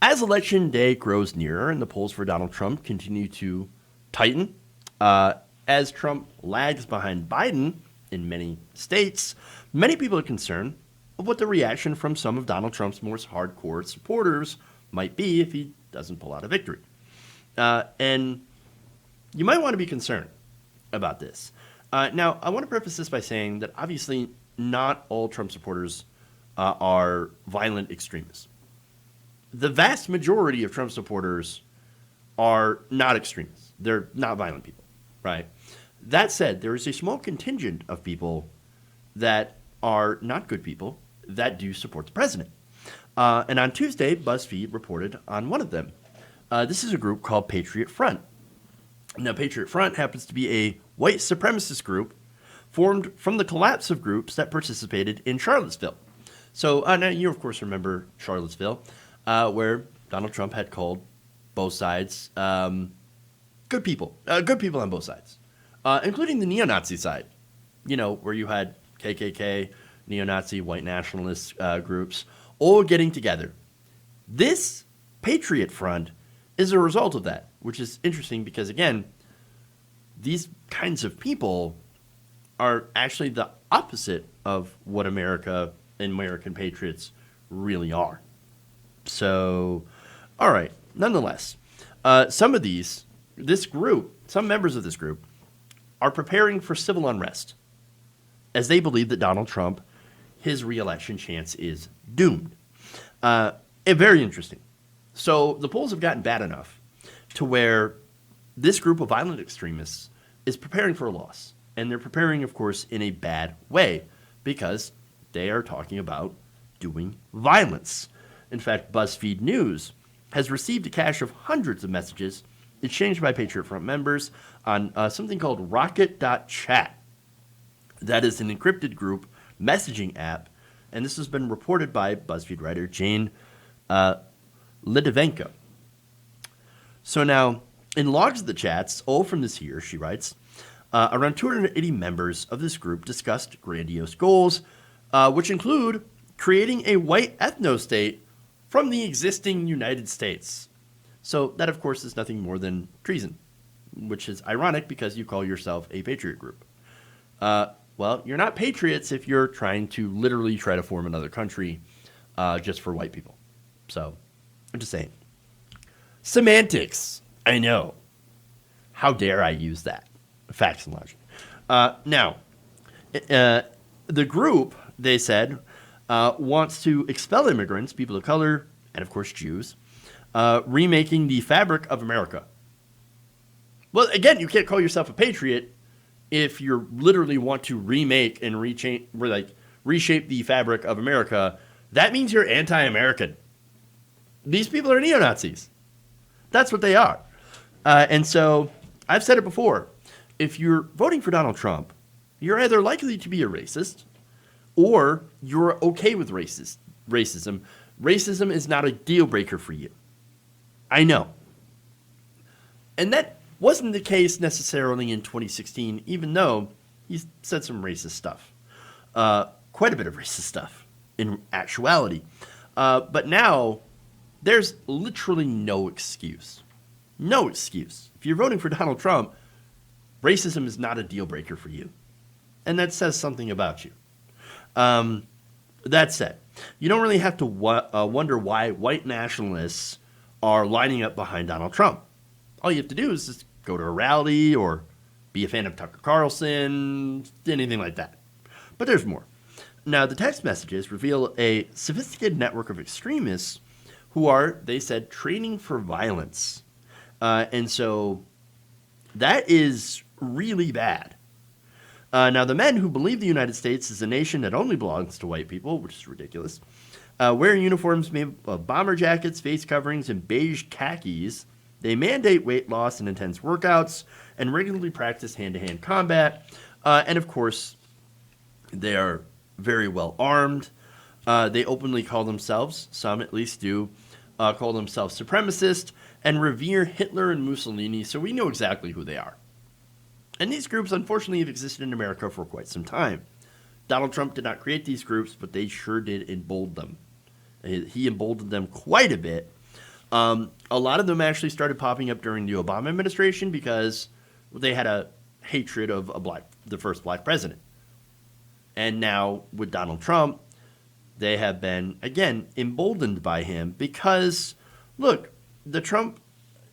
As election day grows nearer and the polls for Donald Trump continue to tighten, as Trump lags behind Biden in many states, many people are concerned of what the reaction from some of Donald Trump's most hardcore supporters might be if he doesn't pull out a victory. And you might want to be concerned about this. Now, I want to preface this by saying that obviously not all Trump supporters are violent extremists. The vast majority of Trump supporters are not extremists. They're not violent people, right? That said, there is a small contingent of people that are not good people that do support the president. And on Tuesday, BuzzFeed reported on one of them. This is a group called Patriot Front. Now, Patriot Front happens to be a white supremacist group formed from the collapse of groups that participated in Charlottesville. So now you, of course, remember Charlottesville, where Donald Trump had called both sides good people on both sides, including the neo-Nazi side, where you had KKK, neo-Nazi, white nationalist groups all getting together. This Patriot Front is a result of that, which is interesting because, again, these kinds of people are actually the opposite of what America and American patriots really are. So, all right, nonetheless, some members of this group are preparing for civil unrest as they believe that Donald Trump, his reelection chance is doomed. And very interesting. So the polls have gotten bad enough to where this group of violent extremists is preparing for a loss. And they're preparing, of course, in a bad way because they are talking about doing violence. In fact, BuzzFeed News has received a cache of hundreds of messages exchanged by Patriot Front members on something called Rocket.chat. That is an encrypted group messaging app, and this has been reported by BuzzFeed writer Jane Lidovenko. So now, in logs of the chats, all from this year, she writes, around 280 members of this group discussed grandiose goals, which include creating a white ethno-state from the existing United States. So that, of course, is nothing more than treason, which is ironic because you call yourself a patriot group. Well, you're not patriots if you're trying to literally try to form another country just for white people. So I'm just saying. Semantics. I know. How dare I use that? Facts and logic. Now, the group, they said, wants to expel immigrants, people of color, and of course Jews, remaking the fabric of America. Well, again, you can't call yourself a patriot if you literally want to remake and reshape the fabric of America. That means you're anti-American. These people are neo-Nazis. That's what they are. And so I've said it before. If you're voting for Donald Trump, you're either likely to be a racist or you're okay with racism. Racism is not a deal breaker for you. I know. And that wasn't the case necessarily in 2016, even though he said some racist stuff. Quite a bit of racist stuff in actuality. But now there's literally no excuse. No excuse. If you're voting for Donald Trump, racism is not a deal breaker for you. And that says something about you. That said, you don't really have to wonder why white nationalists are lining up behind Donald Trump. All you have to do is just go to a rally or be a fan of Tucker Carlson, anything like that. But there's more. Now, the text messages reveal a sophisticated network of extremists who are, they said, training for violence. And so that is really bad. Now, the men who believe the United States is a nation that only belongs to white people, which is ridiculous, wear uniforms made of bomber jackets, face coverings, and beige khakis. They mandate weight loss and intense workouts and regularly practice hand-to-hand combat. And, of course, they are very well armed. They openly call themselves, some at least do, call themselves supremacist and revere Hitler and Mussolini, so we know exactly who they are. And these groups, unfortunately, have existed in America for quite some time. Donald Trump did not create these groups, but they sure did embolden them. He emboldened them quite a bit. A lot of them actually started popping up during the Obama administration because they had a hatred of the first black president. And now with Donald Trump, they have been, again, emboldened by him because, look, the Trump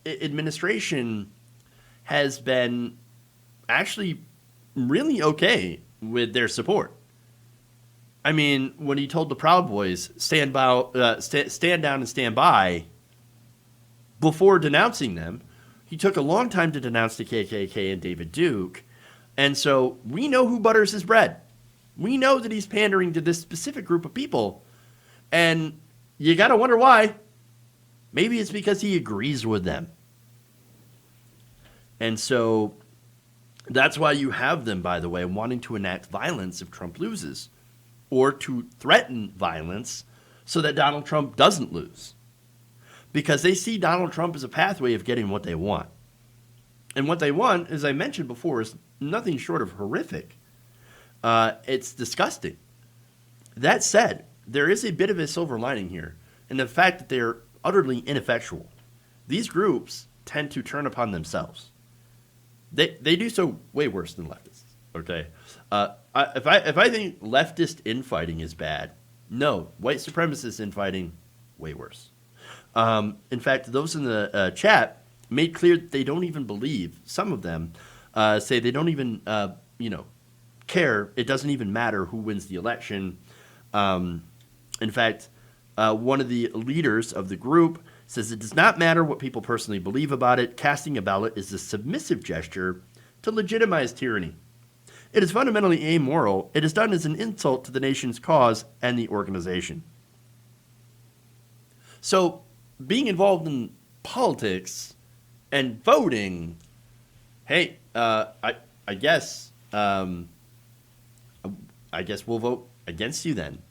administration has been actually really okay with their support. I mean, when he told the Proud Boys, stand down and stand by, before denouncing them, he took a long time to denounce the KKK and David Duke. And so we know who butters his bread. We know that he's pandering to this specific group of people. And you got to wonder why. Maybe it's because he agrees with them. And so that's why you have them, by the way, wanting to enact violence if Trump loses, or to threaten violence so that Donald Trump doesn't lose. Because they see Donald Trump as a pathway of getting what they want. And what they want, as I mentioned before, is nothing short of horrific. It's disgusting. That said, there is a bit of a silver lining here, in the fact that they're utterly ineffectual. These groups tend to turn upon themselves. They do so way worse than leftists. Okay, if I think leftist infighting is bad, no, white supremacist infighting, way worse. In fact, those in the chat made clear that they don't even believe. Some of them say they don't even care. It doesn't even matter who wins the election. In fact, one of the leaders of the group says it does not matter what people personally believe about it. Casting a ballot is a submissive gesture to legitimize tyranny. It is fundamentally amoral. It is done as an insult to the nation's cause and the organization. So, being involved in politics and voting, hey, I guess we'll vote against you then.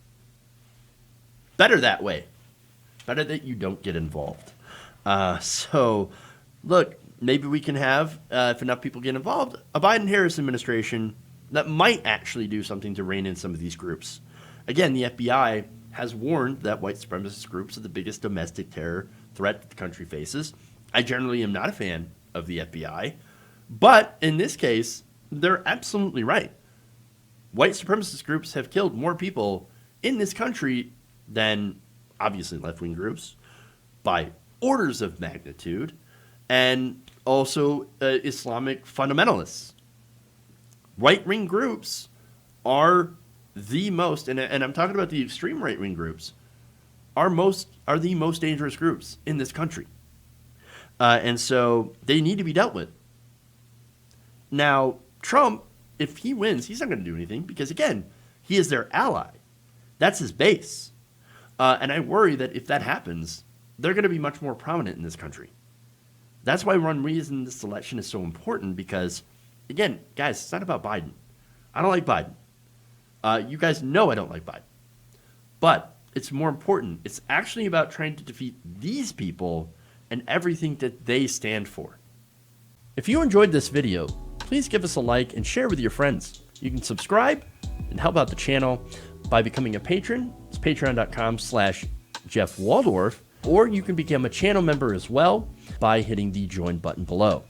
Better that way. Better that you don't get involved. So, look, maybe we can have, if enough people get involved, a Biden-Harris administration that might actually do something to rein in some of these groups. Again, the FBI has warned that white supremacist groups are the biggest domestic terror threat that the country faces. I generally am not a fan of the FBI, but in this case, they're absolutely right. White supremacist groups have killed more people in this country than, obviously, left-wing groups by orders of magnitude, and also Islamic fundamentalists. Right-wing groups are the most, and I'm talking about the extreme right-wing groups, are the most dangerous groups in this country. And so they need to be dealt with. Now, Trump, if he wins, he's not going to do anything because, again, he is their ally. That's his base. And I worry that if that happens, they're going to be much more prominent in this country. That's why one reason this election is so important because, again, guys, it's not about Biden. I don't like Biden. You guys know I don't like Biden. But it's more important. It's actually about trying to defeat these people and everything that they stand for. If you enjoyed this video, please give us a like and share with your friends. You can subscribe and help out the channel by becoming a patron. It's patreon.com/Jeff Waldorf, or you can become a channel member as well by hitting the join button below.